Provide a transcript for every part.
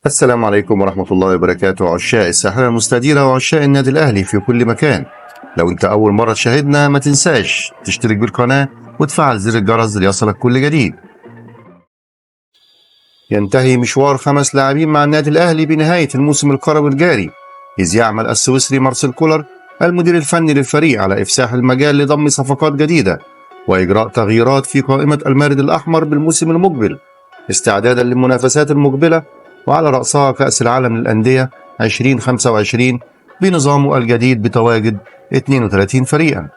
السلام عليكم ورحمة الله وبركاته، عشاق الساحرة المستديرة وعشاق النادي الأهلي في كل مكان. لو أنت أول مرة تشاهدنا ما تنساش تشترك بالقناة وتفعل زر الجرس ليصلك كل جديد. ينتهي مشوار 5 لاعبين مع النادي الأهلي بنهاية الموسم الكروي الجاري، إذ يعمل السويسري مارسيل كولر المدير الفني للفريق على إفساح المجال لضم صفقات جديدة وإجراء تغييرات في قائمة المارد الأحمر بالموسم المقبل استعدادا للمنافسات المقبلة، وعلى رأسها كأس العالم للأندية 2025 بنظامه الجديد بتواجد 32 فريقا.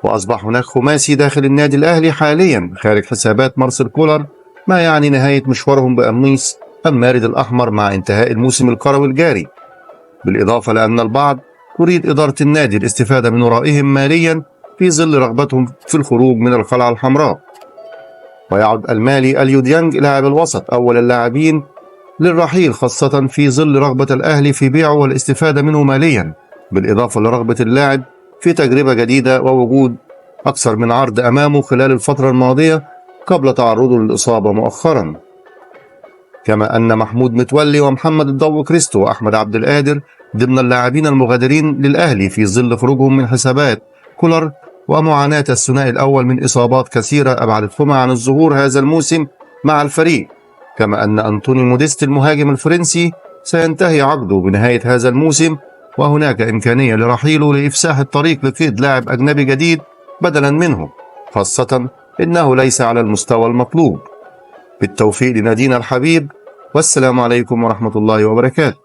وأصبح هناك خماسي داخل النادي الأهلي حاليا خارج حسابات مارسيل كولر، ما يعني نهاية مشوارهم بقميص المارد الأحمر مع انتهاء الموسم الكروي الجاري، بالإضافة لأن البعض تريد إدارة النادي الاستفادة من ورائهم ماليا في ظل رغبتهم في الخروج من القلعة الحمراء. ويعد المالي اليو ديانج لاعب الوسط أول اللاعبين للرحيل، خاصة في ظل رغبة الأهلي في بيعه والاستفادة منه ماليا، بالإضافة لرغبة اللاعب في تجربة جديدة ووجود أكثر من عرض أمامه خلال الفترة الماضية قبل تعرضه للإصابة مؤخرا. كما أن محمود متولي ومحمد الضو كريستو وأحمد عبد القادر ضمن اللاعبين المغادرين للأهلي في ظل خروجهم من حسابات كولر ومعاناة الثنائي الأول من إصابات كثيرة أبعدتهما عن الظهور هذا الموسم مع الفريق. كما أن أنطوني موديست المهاجم الفرنسي سينتهي عقده بنهاية هذا الموسم، وهناك إمكانية لرحيله لإفساح الطريق لقيد لاعب أجنبي جديد بدلا منه، خاصة إنه ليس على المستوى المطلوب. بالتوفيق لنادينا الحبيب، والسلام عليكم ورحمة الله وبركاته.